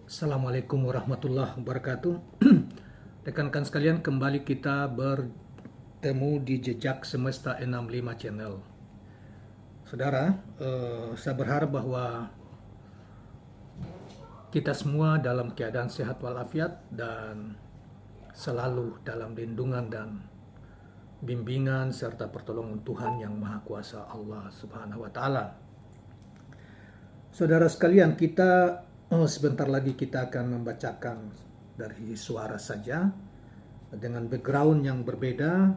Assalamualaikum warahmatullahi wabarakatuh. Rekan-rekan sekalian, kembali kita bertemu di Jejak Semesta 65 Channel. Saudara, saya berharap bahwa kita semua dalam keadaan sehat walafiat dan selalu dalam lindungan dan bimbingan serta pertolongan Tuhan Yang Maha Kuasa, Allah Subhanahu wa taala. Saudara sekalian, kita sebentar lagi kita akan membacakan dari suara saja dengan background yang berbeda,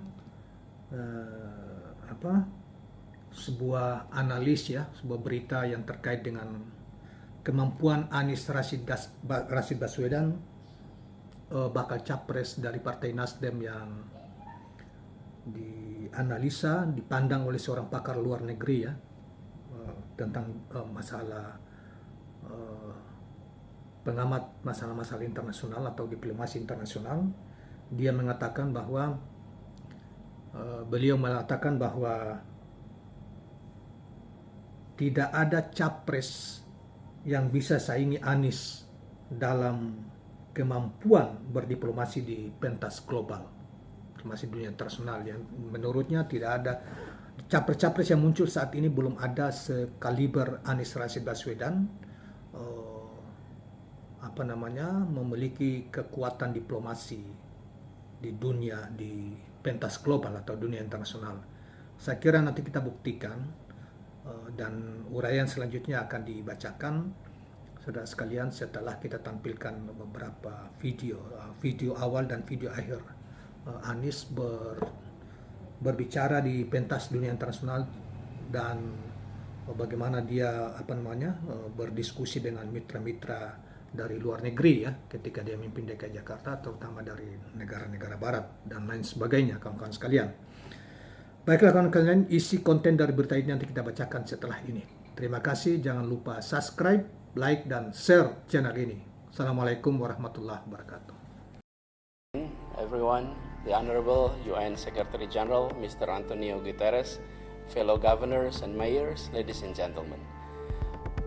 sebuah analis ya, sebuah berita yang terkait dengan kemampuan Anies Rashid Baswedan bakal capres dari Partai Nasdem yang dianalisa, dipandang oleh seorang pakar luar negeri ya, tentang masalah pengamat masalah-masalah internasional atau diplomasi internasional. Dia mengatakan bahwa beliau mengatakan bahwa tidak ada capres yang bisa saingi Anies dalam kemampuan berdiplomasi di pentas global, diplomasi dunia internasional. Yang menurutnya tidak ada capres-capres yang muncul saat ini, belum ada sekaliber Anies Rashid Baswedan memiliki kekuatan diplomasi di dunia, di pentas global atau dunia internasional. Saya kira nanti kita buktikan, dan uraian selanjutnya akan dibacakan saudara sekalian setelah kita tampilkan beberapa video awal dan video akhir Anies berbicara di pentas dunia internasional dan bagaimana dia berdiskusi dengan mitra-mitra dari luar negeri ya, ketika dia memimpin DKI Jakarta, terutama dari negara-negara barat dan lain sebagainya, kawan-kawan sekalian. Baiklah kawan-kawan sekalian, isi konten dari berita ini nanti kita bacakan setelah ini. Terima kasih, jangan lupa subscribe, like, dan share channel ini. Assalamualaikum warahmatullahi wabarakatuh. Everyone, the Honorable UN Secretary General, Mr. Antonio Guterres, fellow governors and mayors, ladies and gentlemen.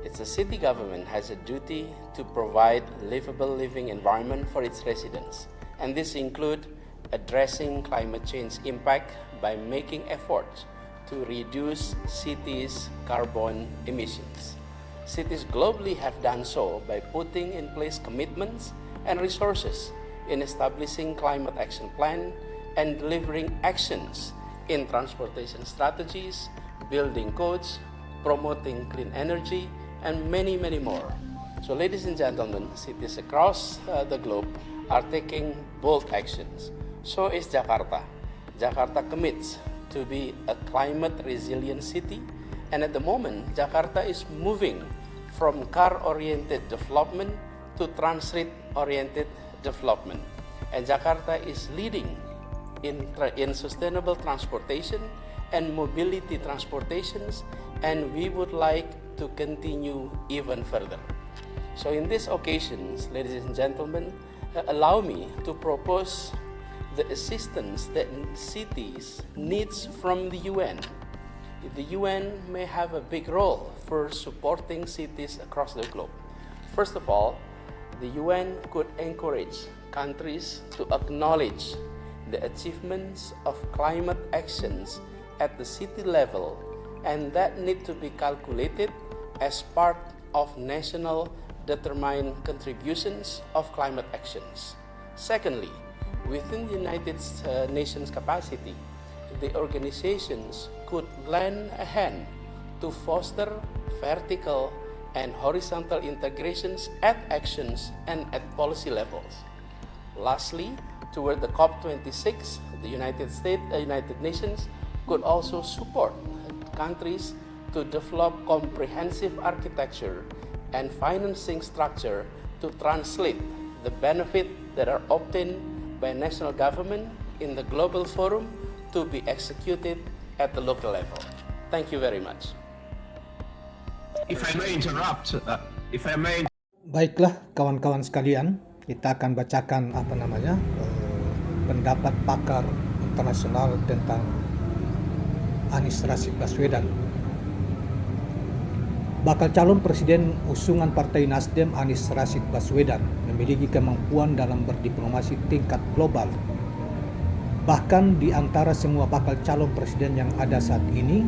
It's a city government has a duty to provide livable living environment for its residents, and this include addressing climate change impact by making efforts to reduce cities' carbon emissions. Cities globally have done so by putting in place commitments and resources in establishing climate action plan and delivering actions in transportation strategies, building codes, promoting clean energy, and many, many more. So ladies and gentlemen, cities across the globe are taking bold actions. So is Jakarta. Jakarta commits to be a climate resilient city, and at the moment, Jakarta is moving from car-oriented development to transit-oriented development. And Jakarta is leading in sustainable transportation and mobility transportations, and we would like to continue even further. So in these occasions, ladies and gentlemen, allow me to propose the assistance that cities needs from the UN. The UN may have a big role for supporting cities across the globe. First of all, the UN could encourage countries to acknowledge the achievements of climate actions at the city level, and that need to be calculated as part of national determined contributions of climate actions. Secondly, within the United Nations capacity, the organizations could lend a hand to foster vertical and horizontal integrations at actions and at policy levels. Lastly, toward the COP26, the United Nations could also support countries to develop comprehensive architecture and financing structure to translate the benefit that are obtained by national government in the global forum to be executed at the local level. Thank you very much. If I may interrupt, Baiklah kawan-kawan sekalian, kita akan bacakan pendapat pakar internasional tentang Anies Rashid Baswedan. Bakal calon presiden usungan Partai Nasdem Anies Rashid Baswedan memiliki kemampuan dalam berdiplomasi tingkat global. Bahkan di antara semua bakal calon presiden yang ada saat ini,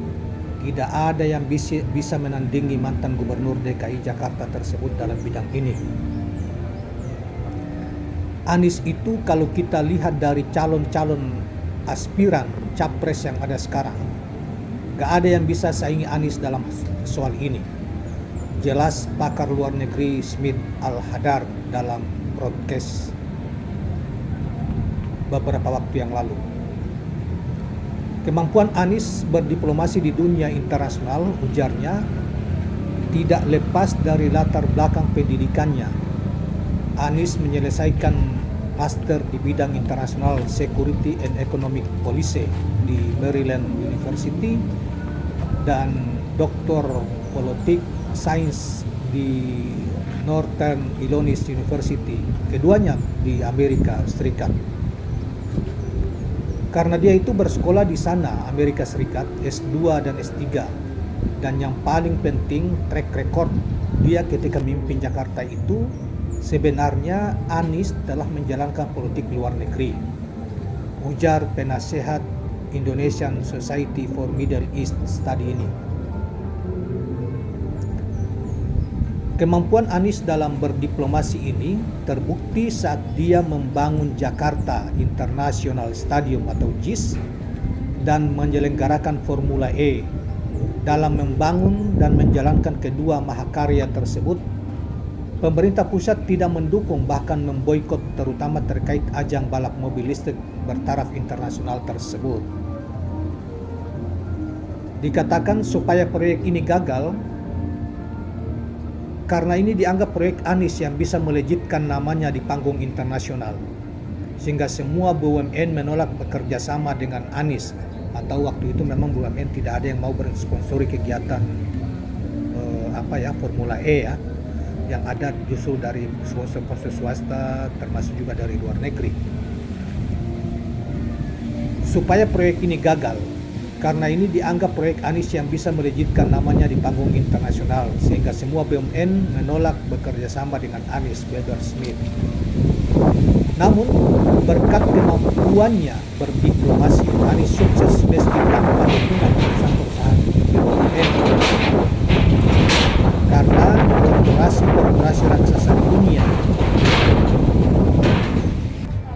tidak ada yang bisa menandingi mantan Gubernur DKI Jakarta tersebut dalam bidang ini. Anies itu kalau kita lihat dari calon-calon aspiran capres yang ada sekarang, gak ada yang bisa saingi Anies dalam soal ini. Jelas pakar luar negeri Smith Al-Hadar dalam broadcast beberapa waktu yang lalu. Kemampuan Anies berdiplomasi di dunia internasional, ujarnya, tidak lepas dari latar belakang pendidikannya. Anies menyelesaikan master di bidang international security and economic policy di Maryland University dan doktor politik sains di Northern Illinois University, keduanya di Amerika Serikat. Karena dia itu bersekolah di sana, Amerika Serikat, S2 dan S3. Dan yang paling penting, track record dia ketika memimpin Jakarta itu, sebenarnya Anies telah menjalankan politik luar negeri. Ujar penasehat Indonesian Society for Middle East Study ini. Kemampuan Anies dalam berdiplomasi ini terbukti saat dia membangun Jakarta International Stadium atau JIS dan menyelenggarakan Formula E. Dalam membangun dan menjalankan kedua mahakarya tersebut, pemerintah pusat tidak mendukung bahkan memboikot terutama terkait ajang balap mobil listrik bertaraf internasional tersebut. Dikatakan supaya proyek ini gagal, karena ini dianggap proyek Anies yang bisa melejitkan namanya di panggung internasional, sehingga semua BUMN menolak bekerja sama dengan Anies, atau waktu itu memang BUMN tidak ada yang mau bersponsori kegiatan Formula E ya, yang ada justru dari sponsor-sponsor swasta termasuk juga dari luar negeri. Supaya proyek ini gagal, karena ini dianggap proyek Anies yang bisa melejitkan namanya di panggung internasional, sehingga semua BUMN menolak bekerja sama dengan Anies, Weber Smith. Namun, berkat kemampuannya berdiplomasi, Anies sukses meski tanpa dukungan perusahaan-perusahaan BUMN. Karena korporasi raksasa dunia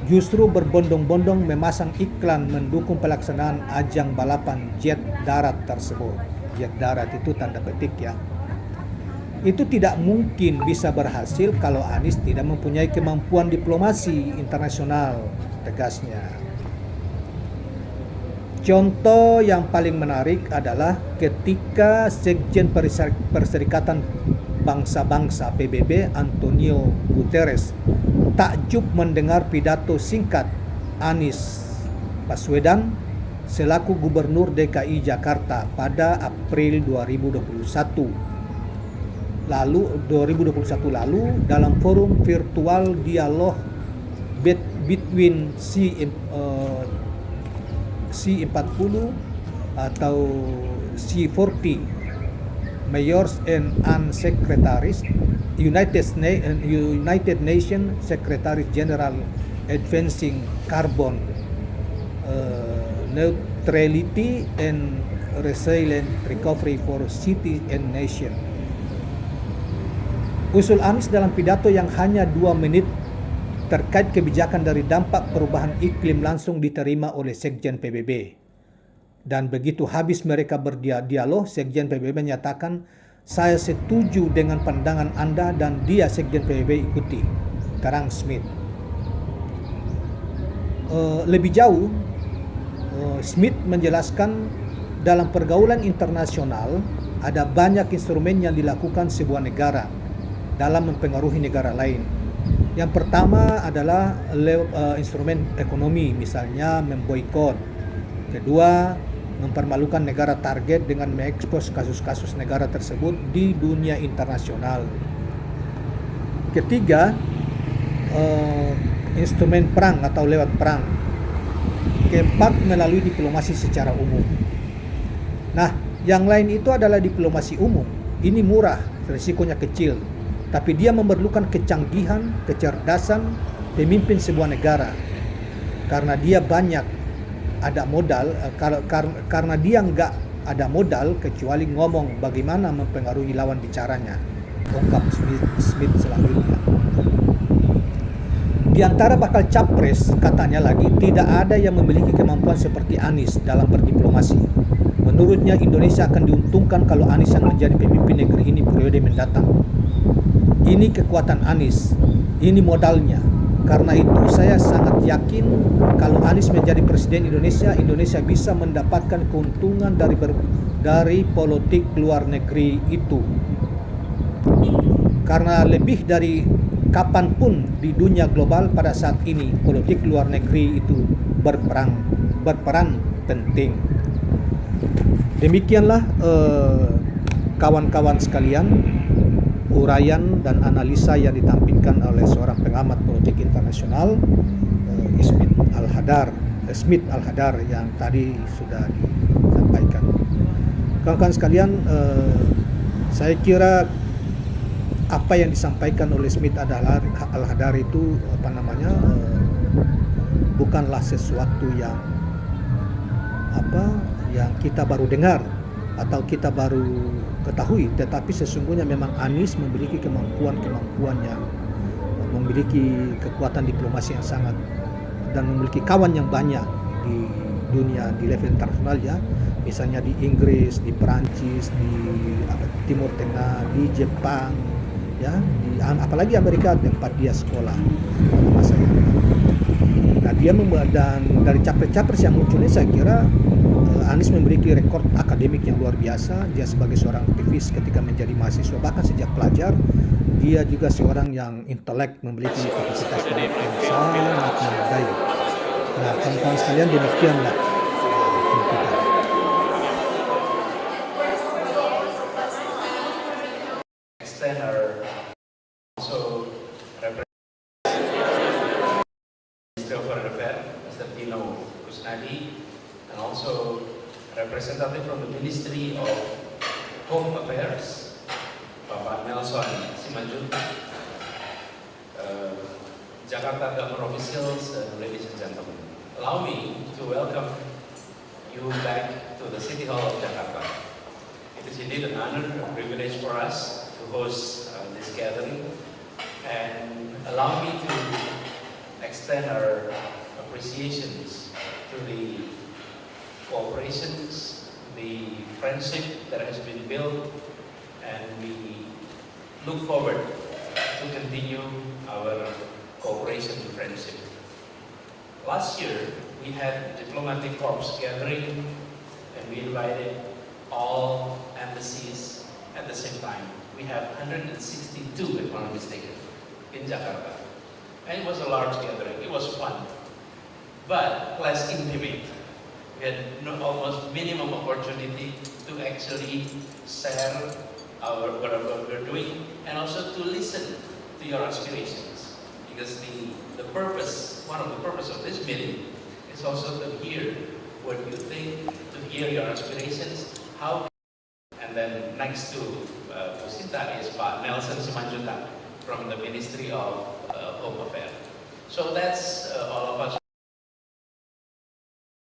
justru berbondong-bondong memasang iklan mendukung pelaksanaan ajang balapan jet darat tersebut. Jet darat itu tanda petik ya. Itu tidak mungkin bisa berhasil kalau Anies tidak mempunyai kemampuan diplomasi internasional, tegasnya. Contoh yang paling menarik adalah ketika Sekjen Perserikatan Bangsa-Bangsa PBB Antonio Guterres takjub mendengar pidato singkat Anies Baswedan selaku Gubernur DKI Jakarta pada April 2021 lalu dalam forum virtual dialog between C40 atau C40 Mayors and Secretaries, United Nations Secretary General Advancing Carbon Neutrality and Resilient Recovery for City and Nation. Usul Anies dalam pidato yang hanya 2 menit terkait kebijakan dari dampak perubahan iklim langsung diterima oleh Sekjen PBB. Dan begitu habis mereka berdialog, Sekjen PBB menyatakan, "Saya setuju dengan pandangan Anda dan dia Sekjen PBB ikuti," terang Smith. Lebih jauh, Smith menjelaskan dalam pergaulan internasional ada banyak instrumen yang dilakukan sebuah negara dalam mempengaruhi negara lain. Yang pertama adalah instrumen ekonomi, misalnya memboikot. Kedua, mempermalukan negara target dengan mengekspos kasus-kasus negara tersebut di dunia internasional. Ketiga, instrumen perang atau lewat perang. Keempat, melalui diplomasi secara umum. Nah, yang lain itu adalah diplomasi umum ini murah, risikonya kecil, tapi dia memerlukan kecanggihan, kecerdasan pemimpin sebuah negara. Karena dia banyak ada modal, karena dia nggak ada modal kecuali ngomong bagaimana mempengaruhi lawan bicaranya, ungkap Smith selanjutnya. Di antara bakal capres, katanya lagi, tidak ada yang memiliki kemampuan seperti Anies dalam berdiplomasi. Menurutnya Indonesia akan diuntungkan kalau Anies yang menjadi pemimpin negeri ini periode mendatang. Ini kekuatan Anies, ini modalnya. Karena itu saya sangat yakin kalau Anies menjadi presiden Indonesia, Indonesia bisa mendapatkan keuntungan dari politik luar negeri itu. Karena lebih dari kapanpun di dunia global pada saat ini, politik luar negeri itu berperan penting. Demikianlah kawan-kawan sekalian, uraian dan analisa yang ditampilkan oleh seorang pengamat politik internasional, Smith Al-Hadar yang tadi sudah disampaikan. Kawan-kawan sekalian, saya kira apa yang disampaikan oleh Smith Al-Hadar itu bukanlah sesuatu yang kita baru dengar atau kita baru ketahui, tetapi sesungguhnya memang Anies memiliki kemampuan yang memiliki kekuatan diplomasi yang sangat dan memiliki kawan yang banyak di dunia di level internasional ya, misalnya di Inggris, di Perancis, di Timur Tengah, di Jepang ya, apalagi Amerika tempat dia sekolah pada masa itu. Nah, dan dari capres-capres yang muncul ini saya kira Anies memiliki rekor akademik yang luar biasa. Dia sebagai seorang aktivis ketika menjadi mahasiswa, bahkan sejak pelajar, dia juga seorang yang intelek, memiliki kapasitas yang sangat memadai. Nah, kawan-kawan sekalian, demikianlah kita. Extend our also Minister of Foreign Affairs, Mr. Tino Kusnadi, and also representative from the Ministry of Home Affairs, Bapak Nelson Simanjuntak, Jakarta government officials, ladies and gentlemen. Allow me to welcome you back to the City Hall of Jakarta. It is indeed an honor, a privilege for us to host this gathering, and allow me to extend our appreciations to the cooperations, the friendship that has been built, and we look forward to continue our cooperation and friendship. Last year, we had diplomatic corps gathering, and we invited all embassies at the same time. We have 162, if I'm not mistaken, in Jakarta. And it was a large gathering, it was fun, but less intimate. We had almost minimum opportunity to actually share what we're doing, and also to listen to your aspirations. Because one of the purpose of this meeting is also to hear what you think, to hear your aspirations, and then next to Sinta is Pak Nelson Simanjuntak from the Ministry of Home Affairs. So that's all of us.